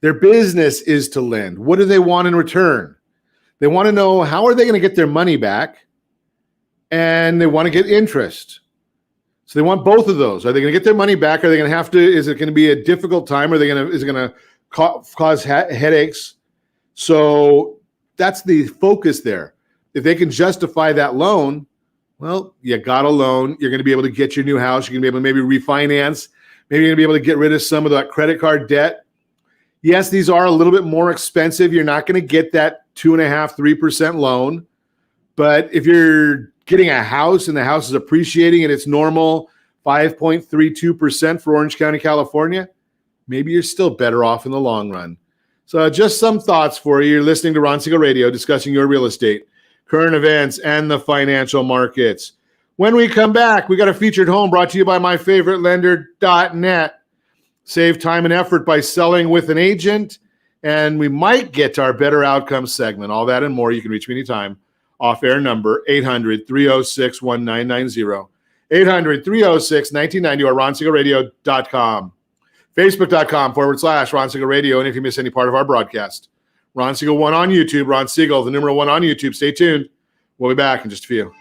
Their business is to lend. What do they want in return? They want to know how are they going to get their money back, and they want to get interest. So they want both of those. Are they going to get their money back? Are they going to have to? Is it going to be a difficult time? Is it going to cause headaches? So that's the focus there. If they can justify that loan, well, you got a loan. You're going to be able to get your new house. You're going to be able to maybe refinance. Maybe you're going to be able to get rid of some of that credit card debt. Yes, these are a little bit more expensive. You're not going to get that 2.5%, 3% loan. But if you're getting a house and the house is appreciating at its normal 5.32% for Orange County, California, maybe you're still better off in the long run. So just some thoughts for you. You're listening to Ron Siegel Radio, discussing your real estate, current events, and the financial markets. When we come back, we got a featured home brought to you by myfavoritelender.net. Save time and effort by selling with an agent, and we might get to our better outcomes segment. All that and more. You can reach me anytime. Off-air number 800-306-1990, 800-306-1990, or RonSiegelRadio.com, Facebook.com/Ron Siegel Radio. And if you miss any part of our broadcast, Ron Siegel 1 on YouTube, Ron Siegel, the numeral 1 on YouTube. Stay tuned. We'll be back in just a few.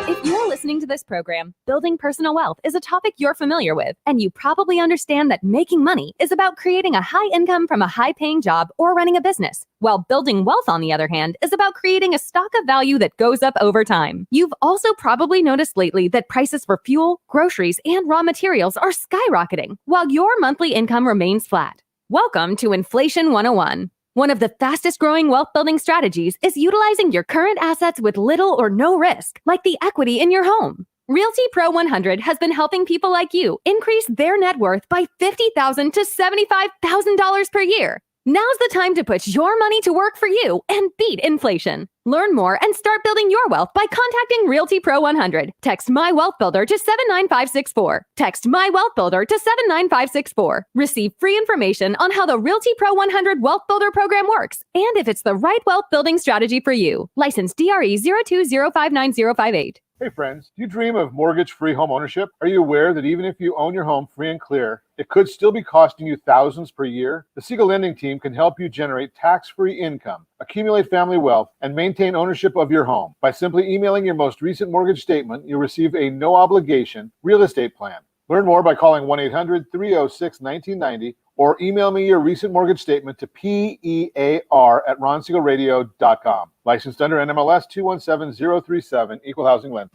If you're listening to this program, building personal wealth is a topic you're familiar with, and you probably understand that making money is about creating a high income from a high-paying job or running a business, while building wealth, on the other hand, is about creating a stock of value that goes up over time. You've also probably noticed lately that prices for fuel, groceries, and raw materials are skyrocketing, while your monthly income remains flat. Welcome to Inflation 101. One of the fastest growing wealth building strategies is utilizing your current assets with little or no risk, like the equity in your home. Realty Pro 100 has been helping people like you increase their net worth by $50,000 to $75,000 per year. Now's the time to put your money to work for you and beat inflation. Learn more and start building your wealth by contacting Realty Pro 100. Text My Wealth Builder to 79564. Text My Wealth Builder to 79564. Receive free information on how the Realty Pro 100 Wealth Builder program works and if it's the right wealth building strategy for you. License DRE 02059058. Hey friends, do you dream of mortgage-free home ownership? Are you aware that even if you own your home free and clear, it could still be costing you thousands per year? The Siegel Lending Team can help you generate tax-free income, accumulate family wealth, and maintain ownership of your home. By simply emailing your most recent mortgage statement, you'll receive a no-obligation real estate plan. Learn more by calling 1-800-306-1990 or email me your recent mortgage statement to PEAR@RonSiegelRadio.com. Licensed under NMLS 217037, Equal Housing Lender.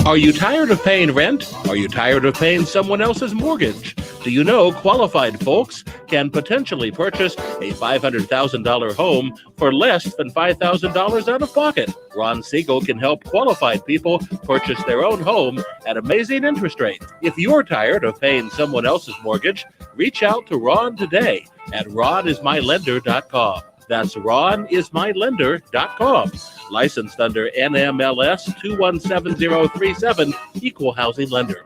Are you tired of paying rent? Are you tired of paying someone else's mortgage? Do you know qualified folks can potentially purchase a $500,000 home for less than $5,000 out of pocket? Ron Siegel can help qualified people purchase their own home at amazing interest rates. If you're tired of paying someone else's mortgage, reach out to Ron today at ronismylender.com. That's ronismylender.com. Licensed under NMLS 217037, Equal Housing Lender.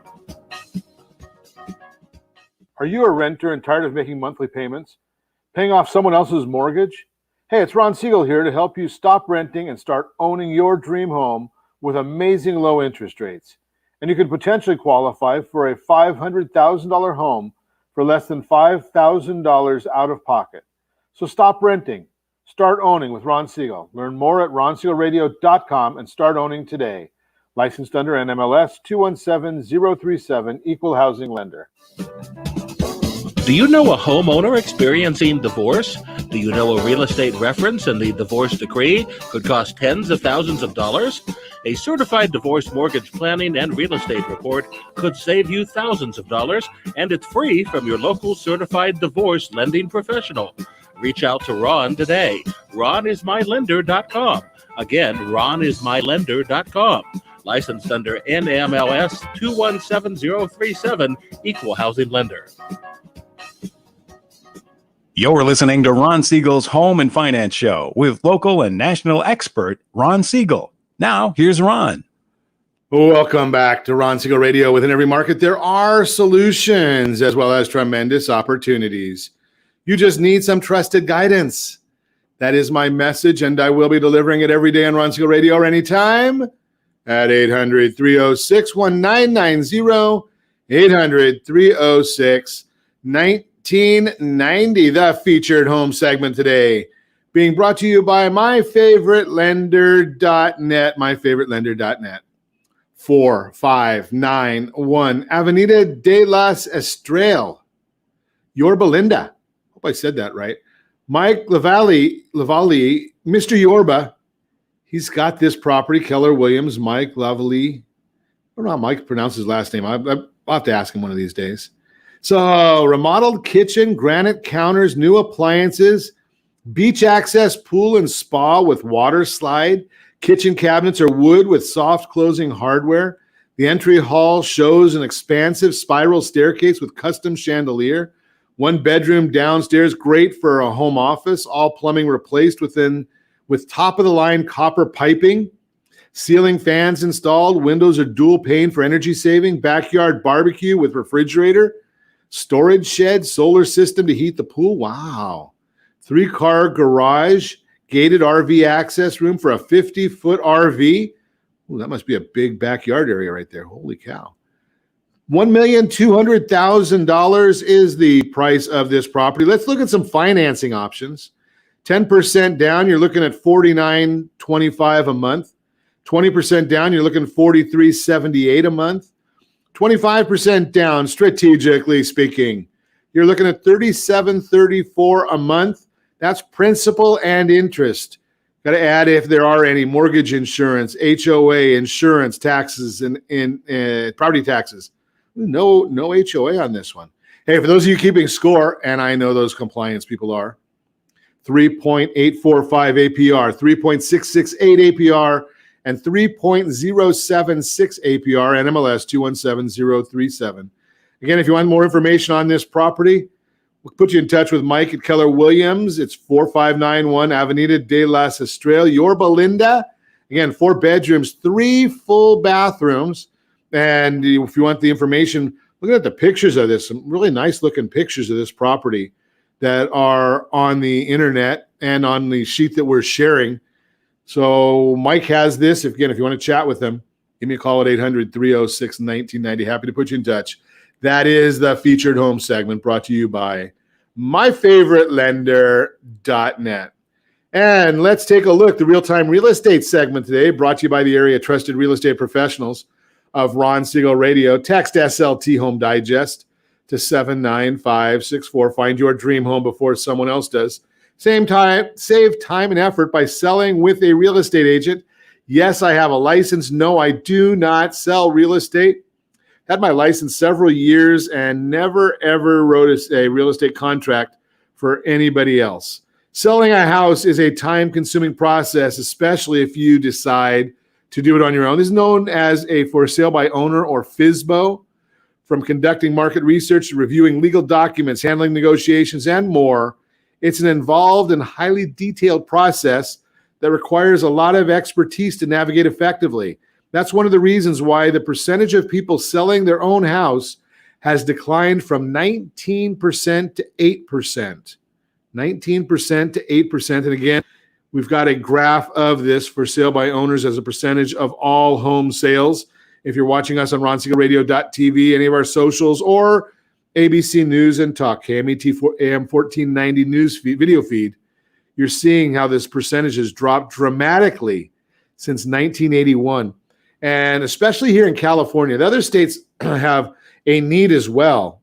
Are you a renter and tired of making monthly payments? Paying off someone else's mortgage? Hey, it's Ron Siegel here to help you stop renting and start owning your dream home with amazing low interest rates. And you could potentially qualify for a $500,000 home for less than $5,000 out of pocket. So stop renting. Start owning with Ron Siegel. Learn more at RonSiegelRadio.com and start owning today. Licensed under NMLS 217037, Equal Housing Lender. Do you know a homeowner experiencing divorce? Do you know a real estate reference and the divorce decree could cost tens of thousands of dollars? A certified divorce mortgage planning and real estate report could save you thousands of dollars, and it's free from your local certified divorce lending professional. Reach out to Ron today. RonIsMyLender.com. Again, RonIsMyLender.com. Licensed under NMLS 217037, Equal Housing Lender. You're listening to Ron Siegel's Home and Finance Show with local and national expert Ron Siegel. Now, here's Ron. Welcome back to Ron Siegel Radio. Within every market, there are solutions as well as tremendous opportunities. You just need some trusted guidance. That is my message, and I will be delivering it every day on Ron Siegel Radio or anytime at 800-306-1990, 800-306-1990, the featured home segment today. Being brought to you by myfavouritelender.net, myfavouritelender.net. 4591 Avenida de las Estrellas, Yorba Linda. Hope I said that right. Mike Lavallee, Mr. Yorba, he's got this property. Keller Williams, Mike Lavallee. I don't know how Mike pronounced his last name. I'll have to ask him one of these days. So, remodeled kitchen, granite counters, new appliances, beach access pool and spa with water slide. Kitchen cabinets are wood with soft closing hardware. The entry hall shows an expansive spiral staircase with custom chandelier. One bedroom downstairs, great for a home office. All plumbing replaced with top-of-the-line copper piping. Ceiling fans installed. Windows are dual pane for energy saving. Backyard barbecue with refrigerator. Storage shed, solar system to heat the pool. Wow. 3-car garage. Gated RV access room for a 50-foot RV. Ooh, that must be a big backyard area right there. Holy cow. $1,200,000 is the price of this property. Let's look at some financing options. 10% down, you're looking at $49.25 a month. 20% down, you're looking at $43.78 a month. 25% down, strategically speaking, you're looking at $37.34 a month. That's principal and interest. Got to add if there are any mortgage insurance, HOA, insurance, taxes, and property taxes. No HOA on this one. Hey, for those of you keeping score, and I know those compliance people are, 3.845 APR, 3.668 APR, and 3.076 APR, and MLS 217037. Again, if you want more information on this property, we'll put you in touch with Mike at Keller Williams. It's 4591 Avenida de las Estrellas, Yorba Linda. Again, 4 bedrooms, 3 full bathrooms. And if you want the information, look at the pictures of this, some really nice looking pictures of this property that are on the internet and on the sheet that we're sharing. So Mike has this. If you want to chat with him, give me a call at 800-306-1990. Happy to put you in touch. That is the featured home segment brought to you by myfavoritelender.net. And let's take a look. The real-time real estate segment today brought to you by the area trusted real estate professionals of Ron Siegel Radio. Text SLT Home Digest to 79564. Find your dream home before someone else does. Save time and effort by selling with a real estate agent. Yes, I have a license. No, I do not sell real estate. Had my license several years and never, ever wrote a real estate contract for anybody else. Selling a house is a time-consuming process, especially if you decide to do it on your own. This is known as a for sale by owner or FSBO. From conducting market research to reviewing legal documents, handling negotiations, and more, it's an involved and highly detailed process that requires a lot of expertise to navigate effectively. That's one of the reasons why the percentage of people selling their own house has declined from 19% to 8%. 19% to 8%. And again, we've got a graph of this for sale by owners as a percentage of all home sales. If you're watching us on RonSiegelRadio.tv, any of our socials, or ABC News and Talk, KMET AM 1490 news feed, video feed, you're seeing how this percentage has dropped dramatically since 1981. And especially here in California. The other states have a need as well.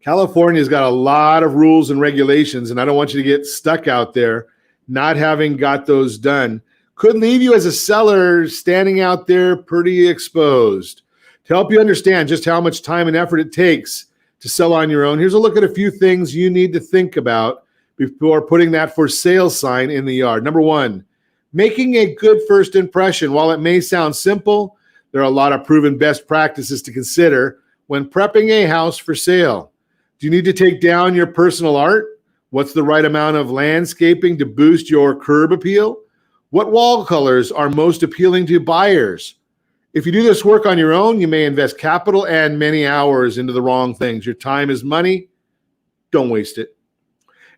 California's got a lot of rules and regulations, and I don't want you to get stuck out there not having got those done. Could leave you as a seller standing out there pretty exposed. To help you understand just how much time and effort it takes to sell on your own, here's a look at a few things you need to think about before putting that for sale sign in the yard. Number one, making a good first impression. While it may sound simple, there are a lot of proven best practices to consider when prepping a house for sale. Do you need to take down your personal art? What's the right amount of landscaping to boost your curb appeal? What wall colors are most appealing to buyers? If you do this work on your own, you may invest capital and many hours into the wrong things. Your time is money. Don't waste it.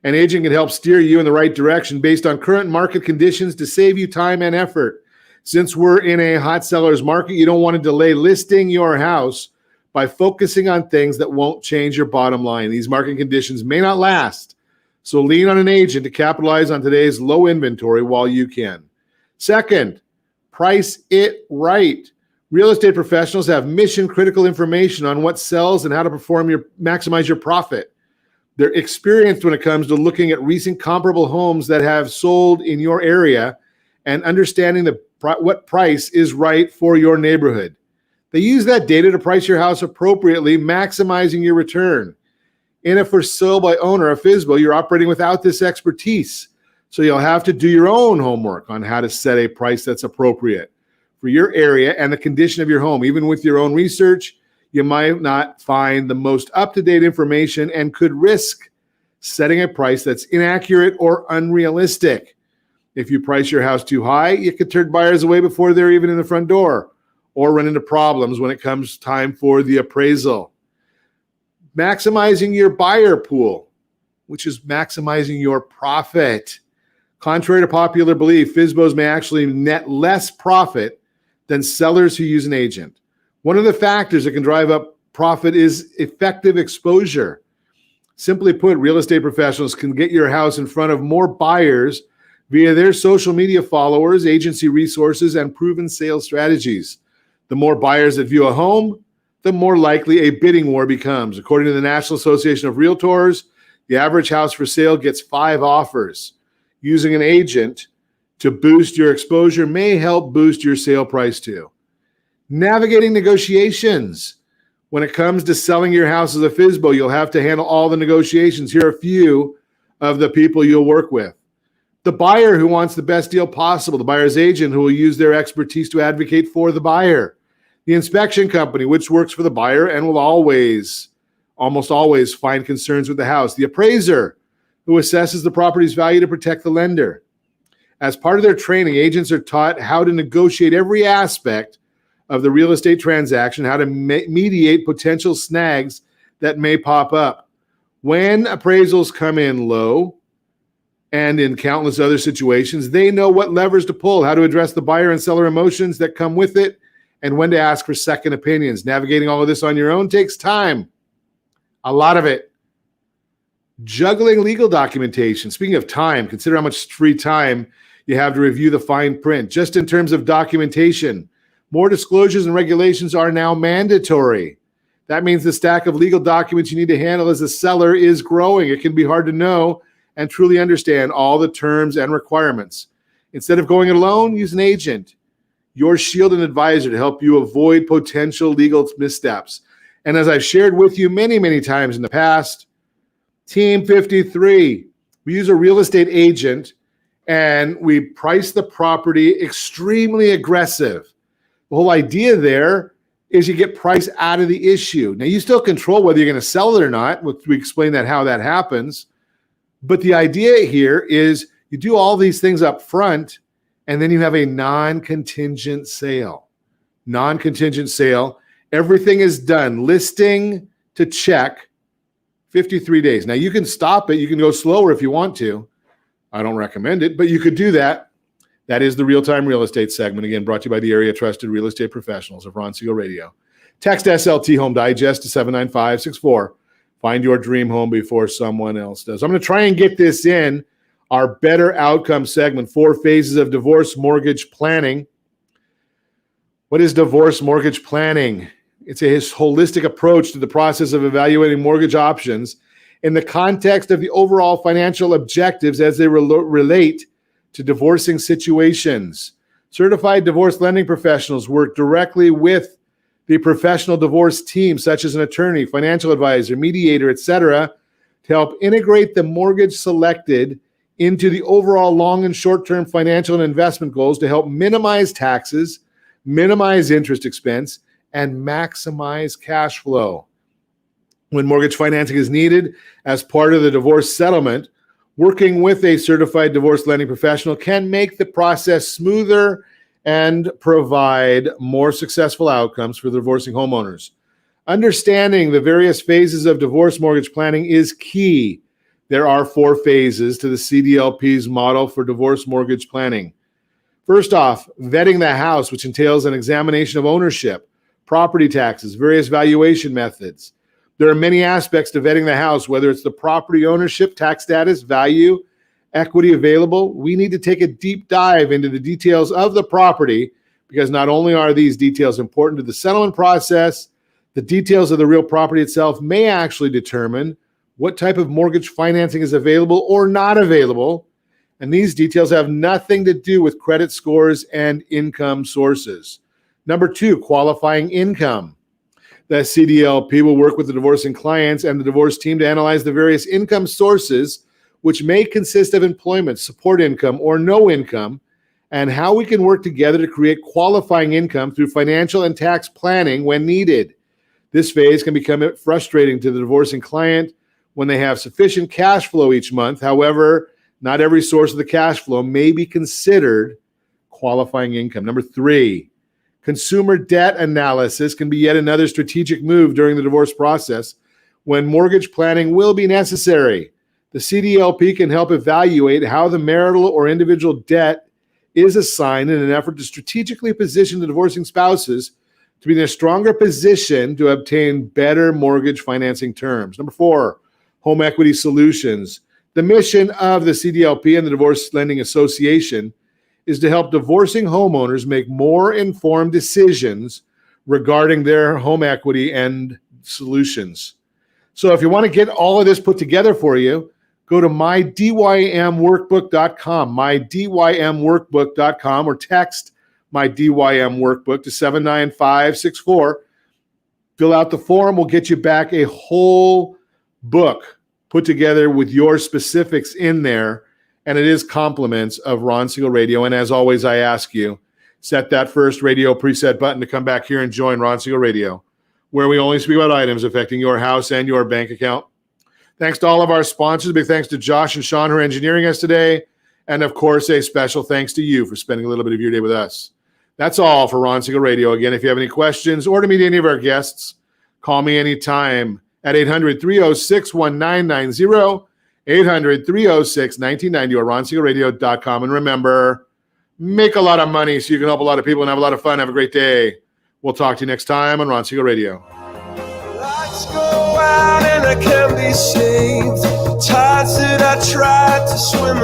An agent can help steer you in the right direction based on current market conditions to save you time and effort. Since we're in a hot seller's market, you don't want to delay listing your house by focusing on things that won't change your bottom line. These market conditions may not last, so lean on an agent to capitalize on today's low inventory while you can. Second, price it right. Real estate professionals have mission-critical information on what sells and how to maximize your profit. They're experienced when it comes to looking at recent comparable homes that have sold in your area and understanding what price is right for your neighborhood. They use that data to price your house appropriately, maximizing your return. In a for sale by owner, a FSBO, you're operating without this expertise. So you'll have to do your own homework on how to set a price that's appropriate for your area and the condition of your home. Even with your own research, you might not find the most up-to-date information and could risk setting a price that's inaccurate or unrealistic. If you price your house too high, you could turn buyers away before they're even in the front door or run into problems when it comes time for the appraisal. Maximizing your buyer pool, which is maximizing your profit. Contrary to popular belief, FSBOs may actually net less profit than sellers who use an agent. One of the factors that can drive up profit is effective exposure. Simply put, real estate professionals can get your house in front of more buyers via their social media followers, agency resources, and proven sales strategies. The more buyers that view a home, the more likely a bidding war becomes. According to the National Association of Realtors, the average house for sale gets 5 offers. Using an agent to boost your exposure may help boost your sale price too. Navigating negotiations. When it comes to selling your house as a FSBO, you'll have to handle all the negotiations. Here are a few of the people you'll work with. The buyer who wants the best deal possible. The buyer's agent who will use their expertise to advocate for the buyer. The inspection company, which works for the buyer and will almost always find concerns with the house. The appraiser, who assesses the property's value to protect the lender. As part of their training, agents are taught how to negotiate every aspect of the real estate transaction, how to mediate potential snags that may pop up. When appraisals come in low, and in countless other situations, they know what levers to pull, how to address the buyer and seller emotions that come with it, and when to ask for second opinions. Navigating all of this on your own takes time, a lot of it. Juggling legal documentation. Speaking of time, consider how much free time you have to review the fine print. Just in terms of documentation, more disclosures and regulations are now mandatory. That means the stack of legal documents you need to handle as a seller is growing. It can be hard to know and truly understand all the terms and requirements. Instead of going it alone, use an agent, your shield and advisor, to help you avoid potential legal missteps. And as I've shared with you many, many times in the past, Team 53, we use a real estate agent and we price the property extremely aggressive. The whole idea there is you get price out of the issue. Now, you still control whether you're going to sell it or not. We explain how that happens. But the idea here is you do all these things up front, and then you have a non-contingent sale. Non-contingent sale. Everything is done. Listing to check, 53 days. Now, you can stop it. You can go slower if you want to. I don't recommend it, but you could do that. That is the Real-Time Real Estate segment, again, brought to you by the area trusted real estate professionals of Ron Siegel Radio. Text SLT Home Digest to 79564. Find your dream home before someone else does. I'm going to try and get this in our Better Outcome segment, 4 phases of divorce mortgage planning. What is divorce mortgage planning? It's a holistic approach to the process of evaluating mortgage options in the context of the overall financial objectives as they relate to divorcing situations. Certified divorce lending professionals work directly with the professional divorce team, such as an attorney, financial advisor, mediator, etc., to help integrate the mortgage selected into the overall long and short-term financial and investment goals to help minimize taxes, minimize interest expense, and maximize cash flow. When mortgage financing is needed as part of the divorce settlement, working with a certified divorce lending professional can make the process smoother and provide more successful outcomes for the divorcing homeowners. Understanding the various phases of divorce mortgage planning is key. There are 4 phases to the CDLP's model for divorce mortgage planning. First off, vetting the house, which entails an examination of ownership, property taxes, various valuation methods. There are many aspects to vetting the house, whether it's the property ownership, tax status, value, equity available. We need to take a deep dive into the details of the property because not only are these details important to the settlement process, the details of the real property itself may actually determine what type of mortgage financing is available or not available. And these details have nothing to do with credit scores and income sources. Number 2, qualifying income. The CDLP will work with the divorcing clients and the divorce team to analyze the various income sources, which may consist of employment, support income, or no income, and how we can work together to create qualifying income through financial and tax planning when needed. This phase can become frustrating to the divorcing client when they have sufficient cash flow each month. However, not every source of the cash flow may be considered qualifying income. Number 3, consumer debt analysis can be yet another strategic move during the divorce process when mortgage planning will be necessary. The CDLP can help evaluate how the marital or individual debt is assigned in an effort to strategically position the divorcing spouses to be in a stronger position to obtain better mortgage financing terms. Number 4, home equity solutions. The mission of the CDLP and the Divorce Lending Association is to help divorcing homeowners make more informed decisions regarding their home equity and solutions. So if you want to get all of this put together for you, go to mydymworkbook.com, mydymworkbook.com, or text my DYM workbook to 79564. Fill out the form. We'll get you back a whole book put together with your specifics in there. And it is compliments of Ron Siegel Radio. And as always, I ask you, set that first radio preset button to come back here and join Ron Siegel Radio, where we only speak about items affecting your house and your bank account. Thanks to all of our sponsors. Big thanks to Josh and Sean who are engineering us today. And of course, a special thanks to you for spending a little bit of your day with us. That's all for Ron Siegel Radio. Again, if you have any questions or to meet any of our guests, call me anytime at 800-306-1990, 800-306-1990, or ronsiegelradio.com. And remember, make a lot of money so you can help a lot of people and have a lot of fun. Have a great day. We'll talk to you next time on Ron Siegel Radio. Lights go out and I can't be saved. Tides that I tried to swim